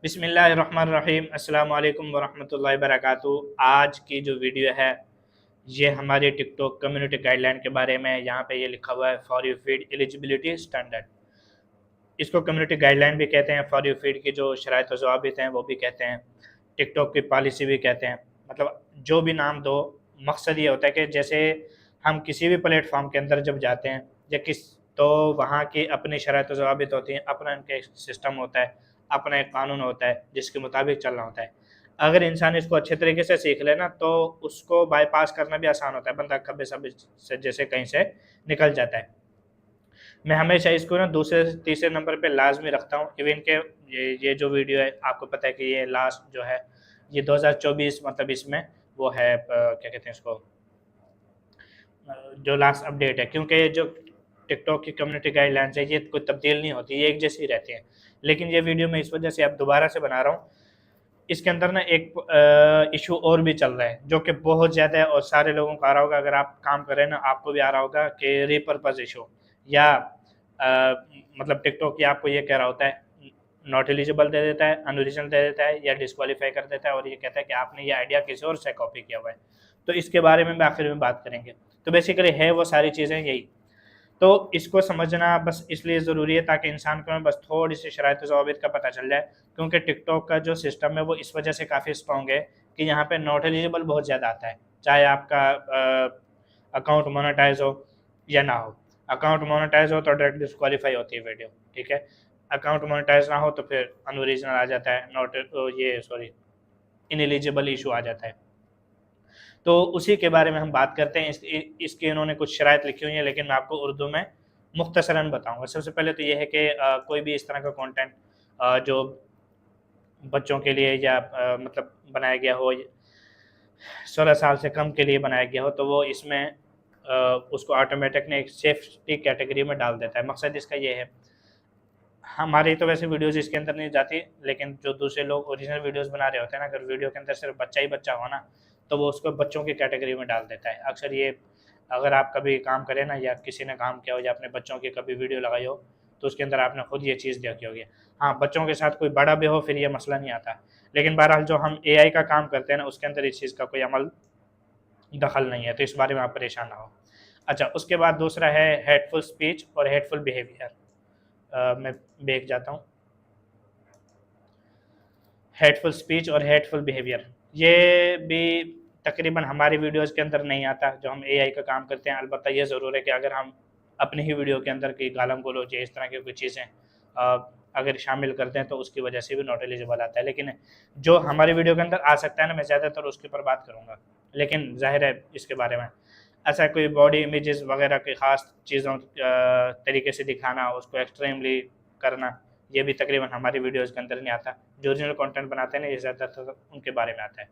बिस्मिल्लाहिर्रहमानिर्रहीम अस्सलाम वालेकुम वरहमतुल्लाहि वबरकातुहू। आज की जो वीडियो है ये हमारे टिकटॉक कम्युनिटी गाइडलाइन के बारे में। यहाँ पे ये लिखा हुआ है for you feed eligibility standard. इसको कम्युनिटी गाइडलाइन भी कहते हैं, फॉर यू फीड की जो शराइत व ज़वाबित हैं वो भी कहते हैं, टिकटॉक की पॉलिसी भी कहते हैं। मतलब जो भी नाम दो, मकसद ये होता है कि जैसे हम किसी भी प्लेटफॉर्म के अंदर जब जाते हैं या किस, तो वहाँ की अपनी शराइत व ज़वाबित होती हैं, अपना इनका एक सिस्टम होता है, अपना एक कानून होता है जिसके मुताबिक चलना होता है। अगर इंसान इसको अच्छे तरीके से सीख लेना तो उसको बाईपास करना भी आसान होता है, बंदा कभी सब से जैसे कहीं से निकल जाता है। मैं हमेशा इसको ना दूसरे से तीसरे नंबर पे लाजमी रखता हूँ। इवन के ये जो वीडियो है आपको पता है कि ये लास्ट जो है ये 2024 मतलब इसमें वो है क्या कहते हैं इसको, जो लास्ट अपडेट है, क्योंकि ये जो टिकटॉक की कम्युनिटी गाइडलाइंस है ये कोई तब्दील नहीं होती, ये एक जैसी रहती हैं। लेकिन ये वीडियो मैं इस वजह से अब दोबारा से बना रहा हूँ, इसके अंदर ना एक इशू और भी चल रहा है जो कि बहुत ज़्यादा है और सारे लोगों को आ रहा होगा। अगर आप काम कर रहे हैं ना आपको भी आ रहा होगा कि रीपर्पस इशू, या मतलब टिकटॉक ये आपको ये कह रहा होता है, नॉट एलिजिबल दे देता है, अनओरिजिनल दे देता है या डिस्क्वालीफाई कर देता है और ये कहता है कि आपने ये आइडिया किसी और से कॉपी किया हुआ है। तो इसके बारे में आखिर में बात करेंगे। तो बेसिकली है वो सारी चीज़ें यही। तो इसको समझना बस इसलिए ज़रूरी है ताकि इंसान को बस थोड़ी सी शराइत ज़वाबित का पता चल जाए, क्योंकि टिकटॉक का जो सिस्टम है वो इस वजह से काफ़ी स्ट्रॉन्ग है कि यहाँ पे नॉट एलिजिबल बहुत ज़्यादा आता है, चाहे आपका अकाउंट मोनेटाइज हो या ना हो। अकाउंट मोनेटाइज हो तो डायरेक्ट डिस्क्वालीफाई होती है वीडियो, ठीक है। अकाउंट मोनेटाइज ना हो तो फिर अनओरिजिनल आ जाता है, नॉट ये सॉरी इनएलिजिबल इशू आ जाता है। तो उसी के बारे में हम बात करते हैं। इसकी इन्होंने कुछ शराइत लिखी हुई हैं, लेकिन मैं आपको उर्दू में मुख्तसरन बताऊंगा। सबसे पहले तो ये है कि कोई भी इस तरह का कंटेंट जो बच्चों के लिए या मतलब बनाया गया हो, 16 साल से कम के लिए बनाया गया हो, तो वो इसमें उसको ऑटोमेटिक ने एक सेफ्टी कैटेगरी में डाल देता है। मकसद इसका ये है, हमारी तो वैसे वीडियोस इसके अंदर नहीं जाती, लेकिन जो दूसरे लोग ओरिजिनल वीडियोस बना रहे होते हैं ना, अगर वीडियो के अंदर सिर्फ बच्चा ही बच्चा हो ना, तो वो उसको बच्चों की कैटेगरी में डाल देता है। अक्सर ये, अगर आप कभी काम करें ना या किसी ने काम किया हो या अपने बच्चों की कभी वीडियो लगाई हो, तो उसके अंदर आपने खुद ये चीज़ देखी होगी। हाँ, बच्चों के साथ कोई बड़ा भी हो फिर ये मसला नहीं आता, लेकिन बहरहाल जो हम एआई का काम करते हैं ना उसके अंदर इस चीज़ का कोई अमल दखल नहीं है, तो इस बारे में आप परेशान ना हो। अच्छा, उसके बाद दूसरा है हेटफुल स्पीच और हेटफुल बिहेवियर। मैं देख जाता हूँ, हेटफुल स्पीच और हेटफुल बिहेवियर ये भी तकरीबन हमारी वीडियोस के अंदर नहीं आता जो हम एआई का काम करते हैं। अलबत्ता ये ज़रूर है कि अगर हम अपनी ही वीडियो के अंदर की गालम गलौज या इस तरह की कोई चीज़ें अगर शामिल करते हैं तो उसकी वजह से भी नॉट एलिजिबल आता है। लेकिन जो हमारी वीडियो के अंदर आ सकता है ना, मैं ज़्यादातर उसके ऊपर बात करूँगा, लेकिन ज़ाहिर है इसके बारे में ऐसा कोई बॉडी इमेजेस वगैरह की ख़ास चीज़ों तरीके से दिखाना, उसको एक्सट्रीमली करना, ये भी तकरीबन हमारी वीडियोज़ के अंदर नहीं आता। जो ओरिजिनल कंटेंट बनाते हैं ना ये ज़्यादातर उनके बारे में आता है।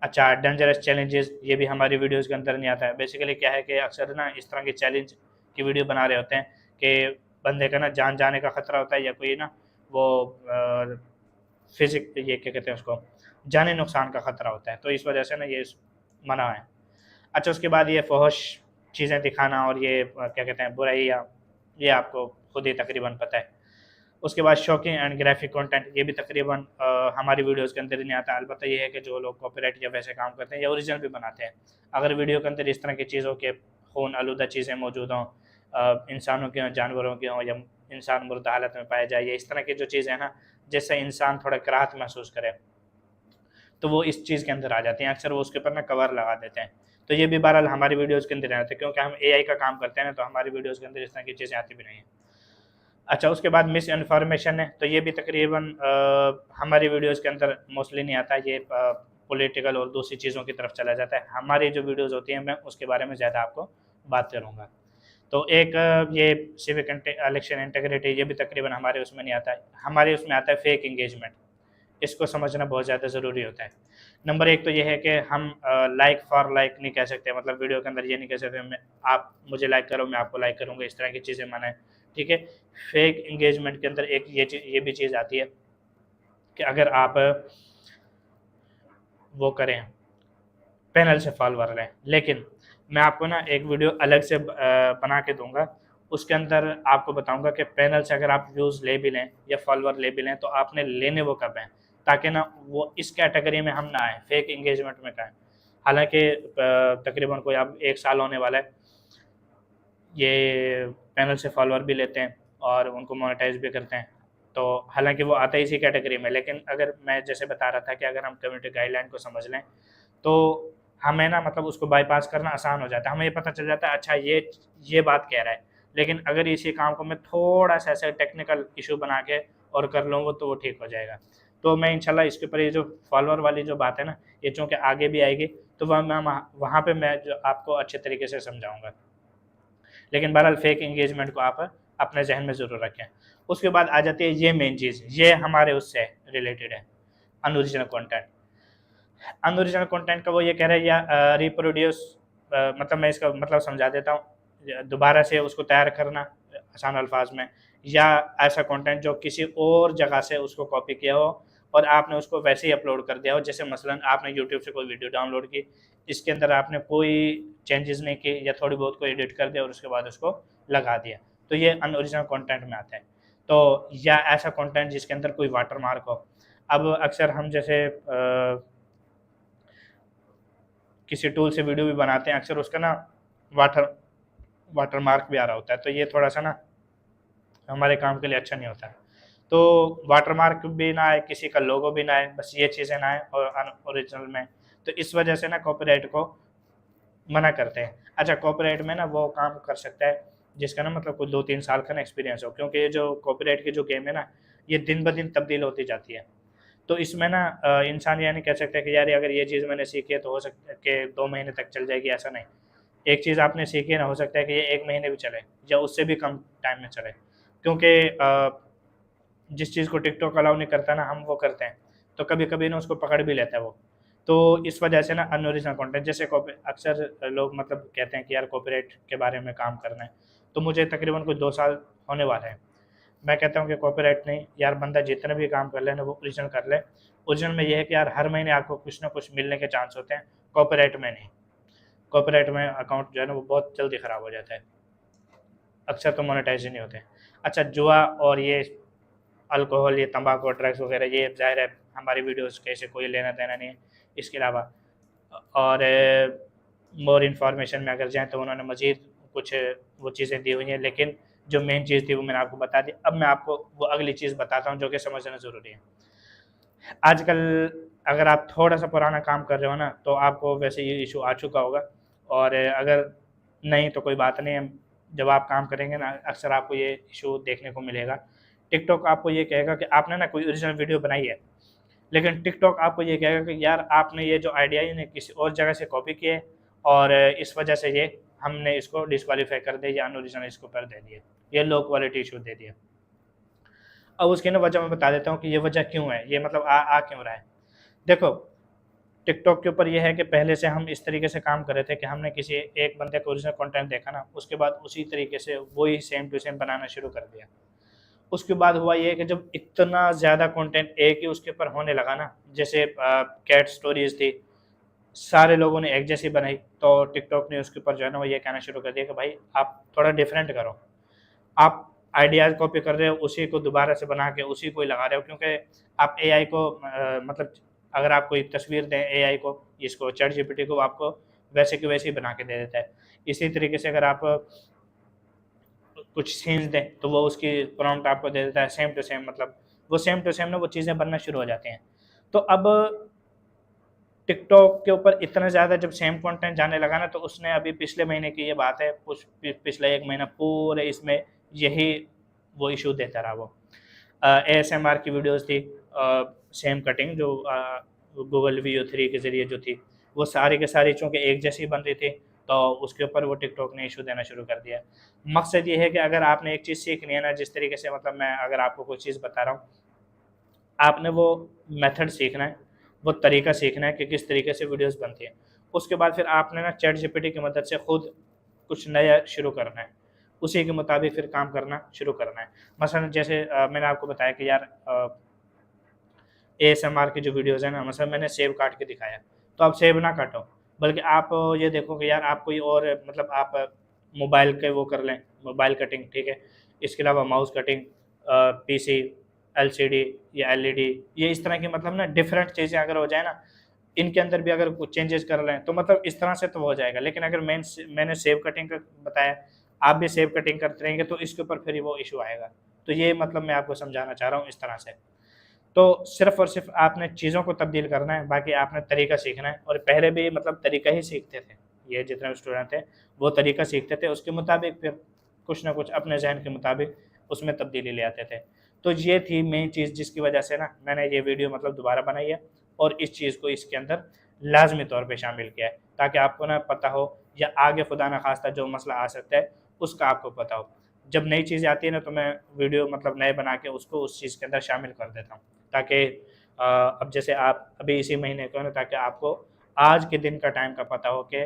अच्छा, डेंजरस चैलेंजेस ये भी हमारी वीडियोज़ के अंदर नहीं आता है। बेसिकली क्या है कि अक्सर ना इस तरह के चैलेंज की वीडियो बना रहे होते हैं कि बंदे का ना जान जाने का ख़तरा होता है, या कोई ना वो फिज़िक ये क्या कहते हैं उसको, जानी नुकसान का ख़तरा होता है, तो इस वजह से ना ये मना है। अच्छा, उसके बाद ये फ़ोहश चीज़ें दिखाना और ये क्या कहते हैं बुराइयाँ, ये आपको खुद ही तकरीबन पता है। उसके बाद शॉकिंग एंड ग्राफिक कंटेंट ये भी तकरीबन हमारी वीडियोज़ के अंदर ही नहीं आता। अलबत्ता ये है कि जो लोग कॉपीराइट या वैसे काम करते हैं या ओरिजिनल भी बनाते हैं, अगर वीडियो के अंदर इस तरह की चीज़ों के खून आलूदा चीज़ें मौजूद हों, इंसानों की हों, जानवरों की हों, या इंसान मुर्दा हालत में पाया जाए, या इस तरह की जो चीज़ें हैं ना जिससे इंसान थोड़ा कराहत महसूस करे, तो वो इस चीज़ के अंदर आ जाती हैं। अक्सर वो उसके ऊपर ना कवर लगा देते हैं। तो ये भी बहरहाल हमारी वीडियोज़ के अंदर नहीं आते, क्योंकि हम एआई का काम करते हैं ना, तो हमारी वीडियोज़ के अंदर इस तरह की चीज़ें आती भी नहीं हैं। अच्छा, उसके बाद मिस इन्फॉर्मेशन है, तो ये भी तकरीबन हमारी वीडियोज़ के अंदर मोस्टली नहीं आता। ये पॉलिटिकल और दूसरी चीज़ों की तरफ चला जाता है। हमारी जो वीडियोज़ होती हैं मैं उसके बारे में ज़्यादा आपको बात करूँगा। तो एक ये सिविक इलेक्शन इंटीग्रिटी ये भी तकरीबन हमारे उसमें नहीं आता है। हमारे उसमें आता है फेक एंगेजमेंट। इसको समझना बहुत ज़्यादा ज़रूरी होता है। नंबर एक तो ये है कि हम लाइक फॉर लाइक नहीं कह सकते, मतलब वीडियो के अंदर ये नहीं कह सकते मैं, आप मुझे लाइक करो मैं आपको लाइक करूँगा, इस तरह की चीज़ें मना है, ठीक है। फेक एंगेजमेंट के अंदर एक ये भी चीज़ आती है कि अगर आप वो करें, पैनल से फॉलोवर लें, लेकिन मैं आपको ना एक वीडियो अलग से बना के दूँगा, उसके अंदर आपको बताऊंगा कि पैनल से अगर आप व्यूज़ ले भी लें या फॉलोअर ले भी लें तो आपने लेने वो कब हैं, ताकि ना वो इस कैटेगरी में हम ना आए, फेक इंगेजमेंट में आए। हालांकि तकरीबन कोई अब 1 साल होने वाला है ये पैनल से फॉलोअर भी लेते हैं और उनको मोनेटाइज भी करते हैं। तो हालांकि वो आता है इसी कैटेगरी में, लेकिन अगर मैं जैसे बता रहा था कि अगर हम कम्युनिटी गाइडलाइन को समझ लें तो हमें ना मतलब उसको बाईपास करना आसान हो जाता है। हमें ये पता चल जाता है अच्छा ये बात कह रहा है, लेकिन अगर इसी काम को मैं थोड़ा सा ऐसे टेक्निकल इशू बना के और कर लूँगा तो वो ठीक हो जाएगा। तो मैं इंशाल्लाह इसके ऊपर ये जो फॉलोअर वाली जो बात है ना, ये चूँकि आगे भी आएगी तो वहाँ पे मैं जो आपको अच्छे तरीके से समझाऊँगा। लेकिन बहरहाल फेक इंगेजमेंट को आप अपने जहन में ज़रूर रखें। उसके बाद आ जाती है ये मेन चीज़, ये हमारे उससे रिलेटेड है, अनओरिजिनल कंटेंट। अनओरिजिनल कंटेंट का वो ये कह रहा है या रिप्रोड्यूस, मतलब मैं इसका मतलब समझा देता हूँ, दोबारा से उसको तैयार करना आसान अल्फाज में, या ऐसा कंटेंट जो किसी और जगह से उसको कॉपी किया हो और आपने उसको वैसे ही अपलोड कर दिया हो। जैसे मसलन आपने यूट्यूब से कोई वीडियो डाउनलोड की, इसके अंदर आपने कोई चेंजेस नहीं किए या थोड़ी बहुत कोई एडिट कर दिया और उसके बाद उसको लगा दिया, तो ये अनओरिजिनल कंटेंट में आता है। तो या ऐसा कंटेंट जिसके अंदर कोई वाटर मार्क हो। अब अक्सर हम जैसे किसी टूल से वीडियो भी बनाते हैं, अक्सर उसका ना वाटर मार्क भी आ रहा होता है, तो ये थोड़ा सा ना हमारे काम के लिए अच्छा नहीं होता है। तो वाटर मार्क भी ना आए, किसी का लोगो भी ना आए, बस ये चीज़ें ना आए और ओरिजिनल में, तो इस वजह से ना कॉपीराइट को मना करते हैं। अच्छा, कॉपीराइट में ना वो काम कर सकता है जिसका ना मतलब कोई 2-3 साल का ना एक्सपीरियंस हो, क्योंकि ये जो कॉपीराइट की जो गेम है ना, ये दिन ब दिन तब्दील होती जाती है। तो इसमें ना इंसान ये नहीं कह सकता कि यार अगर ये चीज़ मैंने सीखी है तो हो सकता है कि 2 महीने तक चल जाएगी, ऐसा नहीं। एक चीज़ आपने सीखी है ना, हो सकता है कि ये 1 महीने भी चले या उससे भी कम टाइम में चले, क्योंकि जिस चीज़ को टिकटॉक अलाउ नहीं करता ना, हम वो करते हैं, तो कभी-कभी ना उसको पकड़ भी लेता है वो। तो इस वजह से ना अनओरिजिनल कंटेंट जैसे कॉपी, अक्सर लोग मतलब कहते हैं कि यार कॉपीराइट के बारे में काम करना है, तो मुझे तकरीबन कोई 2 साल होने वाले हैं। मैं कहता हूँ कि कॉपीराइट नहीं यार, बंदा जितना भी काम कर ले ना वो ओरिजिनल कर ले। ओरिजिनल में ये है कि यार हर महीने आपको कुछ ना कुछ मिलने के चांस होते हैं, कॉपीराइट में नहीं। कॉपीराइट में अकाउंट जो है ना वो बहुत जल्दी ख़राब हो जाता है, अक्सर तो मोनेटाइज ही नहीं होते। अच्छा, जुआ और ये अल्कोहल, ये तंबाकू, ड्रग्स वगैरह, ये ज़ाहिर है हमारी वीडियोज़ के से कोई लेना देना नहीं है। इसके अलावा और मोर इन्फॉर्मेशन में अगर जाएँ तो उन्होंने मज़ीद कुछ वो चीज़ें दी हुई हैं, लेकिन जो मेन चीज़ थी वो मैंने आपको बता दी। अब मैं आपको वो अगली चीज़ बताता हूँ जो कि समझना ज़रूरी है। आजकल अगर आप थोड़ा-सा पुराना काम कर रहे हो ना, तो आपको वैसे ये इश्यू आ चुका होगा, और अगर नहीं तो कोई बात नहीं है, जब आप काम करेंगे ना अक्सर आपको ये इश्यू देखने को मिलेगा। टिकटॉक आपको ये कहेगा कि आपने ना कोई ओरिजिनल वीडियो बनाई है, लेकिन टिकटॉक आपको ये कहेगा कि यार आपने ये जो आइडिया है ना किसी और जगह से कॉपी किया है, और इस वजह से ये हमने इसको डिस्क्वालीफाई कर दिया या अनओरिजिनल इसको कर दे दिया, ये लो क्वालिटी इश्यू दे दिया। अब उसकी ना वजह मैं बता देता हूँ कि ये वजह क्यों है, ये मतलब आ क्यों रहा है। देखो, टिकटॉक के ऊपर ये है कि पहले से हम इस तरीके से काम कर रहे थे कि हमने किसी एक बंदे का ओरिजिनल कंटेंट देखा ना, उसके बाद उसी तरीके से वही सेम टू सेम बनाना शुरू कर दिया। उसके बाद हुआ ये कि जब इतना ज़्यादा कंटेंट एक ही उसके ऊपर होने लगा ना, जैसे कैट स्टोरीज़ थी, सारे लोगों ने एक जैसी बनाई, तो टिकटॉक ने उसके ऊपर जो है ना वो ये कहना शुरू कर दिया कि भाई आप थोड़ा डिफरेंट करो। आप आइडियाज़ कॉपी कर रहे हो, उसी को दोबारा से बना के उसी को ही लगा रहे हो, क्योंकि आप एआई को मतलब अगर आप कोई तस्वीर दें एआई को, इसको चैट जीपीटी को, आपको वैसे की वैसे ही बना के दे देता है। इसी तरीके से अगर आप कुछ सीन्स दें तो वो उसकी प्रॉम्प्ट आपको दे देता है सेम टू सेम, मतलब वो सेम टू सेम ना वो चीज़ें बनना शुरू हो जाती हैं। तो अब टिकटॉक के ऊपर इतना ज़्यादा जब सेम कंटेंट जाने लगा ना, तो उसने अभी पिछले महीने की ये बात है, कुछ पिछले 1 महीना पूरे इसमें यही वो इशू देता रहा वो। एएसएमआर की वीडियोज़ थी, सेम कटिंग जो गूगल वीओ 3 के ज़रिए जो थी, वो सारी की सारी चूँकि एक जैसी बन रही थी, तो उसके ऊपर वो टिकटॉक ने इशू देना शुरू कर दिया। मकसद ये है कि अगर आपने एक चीज़ सीखनी है ना, जिस तरीके से मतलब मैं अगर आपको कोई चीज़ बता रहा हूँ, आपने वो मेथड सीखना है, वो तरीका सीखना है कि किस तरीके से वीडियोज़ बनती हैं। उसके बाद फिर आपने ना चैट जीपीटी की मदद से खुद कुछ नया शुरू करना है, उसी के मुताबिक फिर काम करना शुरू करना है। मसलन जैसे मैंने आपको बताया कि यार एएसएमआर की जो वीडियोज़ हैं ना, मसलन मैंने सेब काट के दिखाया, तो आप सेब ना काटो, बल्कि आप ये देखो कि यार आप कोई और मतलब आप मोबाइल के वो कर लें, मोबाइल कटिंग, ठीक है। इसके अलावा माउस कटिंग, पीसी, एलसीडी या एलईडी, ये इस तरह की मतलब ना डिफरेंट चीज़ें अगर हो जाए ना, इनके अंदर भी अगर कुछ चेंजेस कर लें तो मतलब इस तरह से तो हो जाएगा। लेकिन अगर मैंने सेव कटिंग का बताया, आप भी सेव कटिंग करते रहेंगे तो इसके ऊपर फिर वो इशू आएगा। तो ये मतलब मैं आपको समझाना चाह रहा हूँ इस तरह से। तो सिर्फ़ और सिर्फ़ आपने चीज़ों को तब्दील करना है, बाकी आपने तरीका सीखना है। और पहले भी मतलब तरीका ही सीखते थे, ये जितने भी स्टूडेंट थे वो तरीका सीखते थे, उसके मुताबिक फिर कुछ ना कुछ अपने ज़हन के मुताबिक उसमें तब्दीली ले आते थे। तो ये थी मेन चीज़ जिसकी वजह से ना मैंने ये वीडियो मतलब दोबारा बनाई है और इस चीज़ को इसके अंदर लाज़मी तौर पे शामिल किया है, ताकि आपको ना पता हो या आगे खुदा न खास्ता जो मसला आ सकता है उसका आपको पता हो। जब नई चीज़ें आती है ना तो मैं वीडियो मतलब नए बना के उसको उस चीज़ के अंदर शामिल कर देता हूँ, ताकि अब जैसे आप अभी इसी महीने को ना, ताकि आपको आज के दिन का टाइम का पता हो कि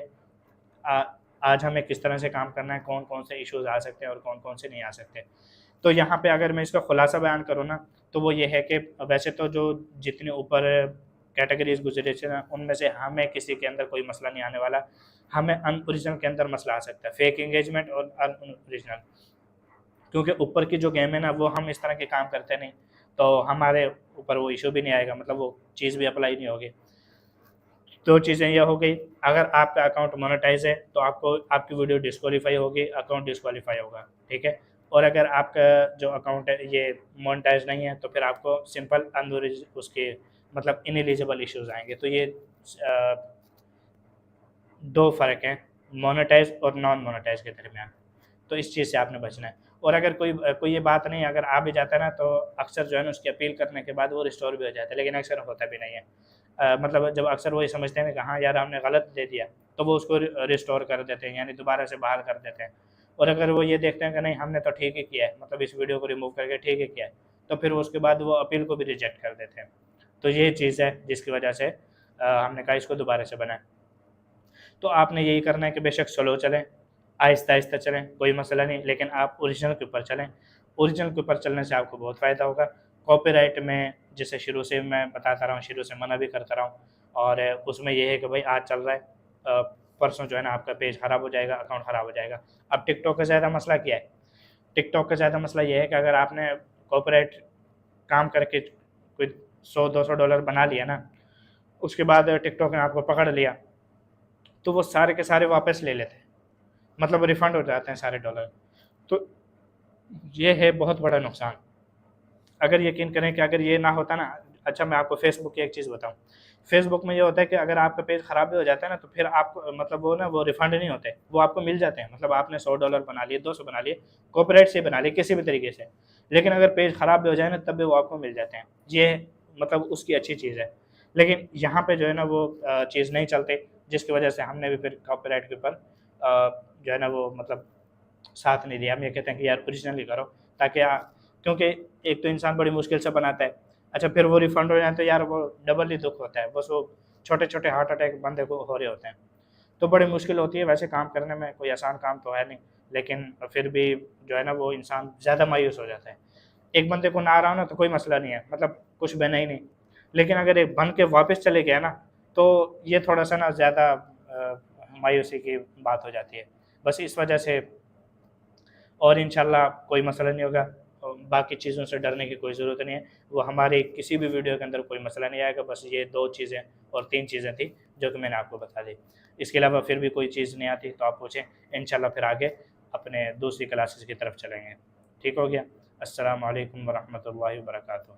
आ, आज हमें किस तरह से काम करना है, कौन-कौन से इश्यूज़ आ सकते हैं और कौन-कौन से नहीं आ सकते। तो यहाँ पे अगर मैं इसका खुलासा बयान करूँ ना, तो वो ये है कि वैसे तो जो जितने ऊपर कैटेगरीज़ गुज़रे थे ना, उनमें से हमें किसी के अंदर कोई मसला नहीं आने वाला। हमें अनओरिजिनल के अंदर मसला आ सकता है, फेक एंगेजमेंट और अनओरिजिनल। क्योंकि ऊपर की जो गेम है ना, वो हम इस तरह के काम करते नहीं, तो हमारे ऊपर वो इश्यू भी नहीं आएगा, मतलब वो चीज़ भी अप्लाई नहीं होगी। 2 चीज़ें ये हो गई, अगर आपका अकाउंट मोनेटाइज़ है तो आपको आपकी वीडियो डिस्क्वालीफाई होगी, अकाउंट डिस्क्वालीफाई होगा, ठीक है? और अगर आपका जो अकाउंट है ये मोनेटाइज़ नहीं है तो फिर आपको सिंपल अनओरिज उसके मतलब इनएलिजिबल इश्यूज़ आएँगे। तो ये 2 फ़र्क हैं मोनेटाइज़ और नॉन मोनेटाइज़ के दरमियान। तो इस चीज़ से आपने बचना है। और अगर कोई ये बात नहीं, अगर आ भी जाता है ना तो अक्सर जो है ना उसकी अपील करने के बाद वो रिस्टोर भी हो जाता है, लेकिन अक्सर होता भी नहीं है। मतलब जब अक्सर वो ये समझते हैं ना कि हाँ यार हमने गलत दे दिया, तो वो उसको रिस्टोर कर देते हैं, यानी दोबारा से बहाल कर देते हैं। और अगर वो ये देखते हैं कि नहीं हमने तो ठीक ही किया है, मतलब इस वीडियो को रिमूव करके ठीक ही किया है, तो फिर उसके बाद वो अपील को भी रिजेक्ट कर देते हैं। तो ये चीज़ है जिसकी वजह से हमने कहा इसको दोबारा से बनाएँ। तो आपने यही करना है कि बेशक स्लो चलें, आहिस्ता-आहिस्ता चलें, कोई मसला नहीं, लेकिन आप ओरिजिनल के ऊपर चलें। ओरिजिनल के ऊपर चलने से आपको बहुत फ़ायदा होगा। कॉपीराइट में जैसे शुरू से मैं बताता रहा हूँ, शुरू से मना भी करता रहा हूँ, और उसमें ये है कि भाई आज चल रहा है, परसों जो है ना आपका पेज ख़राब हो जाएगा, अकाउंट ख़राब हो जाएगा। अब टिकटॉक का ज़्यादा मसला क्या है? टिकटॉक का ज़्यादा मसला ये है कि अगर आपने कॉपीराइट काम करके कोई $100-200 बना लिया ना, उसके बाद टिकटॉक ने आपको पकड़ लिया, तो वो सारे के सारे वापस ले लेते हैं, मतलब रिफ़ंड हो जाते हैं सारे डॉलर। तो ये है बहुत बड़ा नुकसान। अगर यकीन करें कि अगर ये ना होता ना, अच्छा मैं आपको फ़ेसबुक की एक चीज़ बताऊँ। फ़ेसबुक में ये होता है कि अगर आपका पेज ख़राब भी हो जाता है ना, तो फिर आपको मतलब वो ना वो रिफ़ंड नहीं होते, वो आपको मिल जाते हैं। मतलब आपने $100 बना लिए, 200 बना लिए, कॉपीराइट से बना लिए, किसी भी तरीके से। लेकिन अगर पेज ख़राब भी हो जाए ना, तब भी वो आपको मिल जाते हैं। ये मतलब उसकी अच्छी चीज़ है। लेकिन यहाँ पे जो है ना वो चीज़ नहीं चलती, जिसकी वजह से हमने भी फिर कॉपीराइट के ऊपर जो है ना वो मतलब साथ नहीं दिया। हम ये कहते हैं कि यार ओरिजिनल ही करो, ताकि क्योंकि एक तो इंसान बड़ी मुश्किल से बनाता है, अच्छा फिर वो रिफ़ंड हो जाए तो यार वो डबल ही दुःख होता है। बस वो छोटे-छोटे हार्ट अटैक बंदे को हो रहे होते हैं। तो बड़ी मुश्किल होती है, वैसे काम करने में कोई आसान काम तो है नहीं, लेकिन फिर भी जो है ना वो इंसान ज़्यादा मायूस हो जाता है। एक बंदे को ना आ रहा हो ना तो कोई मसला नहीं है, मतलब कुछ बना ही नहीं। लेकिन अगर एक बन के वापस चले गया ना, तो ये थोड़ा-सा ना ज़्यादा मायूसी की बात हो जाती है। बस इस वजह से, और इंशाल्लाह कोई मसला नहीं होगा, और बाकी चीज़ों से डरने की कोई ज़रूरत नहीं है। वो हमारे किसी भी वीडियो के अंदर कोई मसला नहीं आएगा, बस ये 2 चीज़ें और 3 चीज़ें थी जो कि मैंने आपको बता दी। इसके अलावा फिर भी कोई चीज़ नहीं आती तो आप पूछें, इंशाल्लाह फिर आगे अपने दूसरी क्लासेस की तरफ चलेंगे। ठीक हो गया? अस्सलामु अलैकुम व रहमतुल्लाहि व बरकातुहू।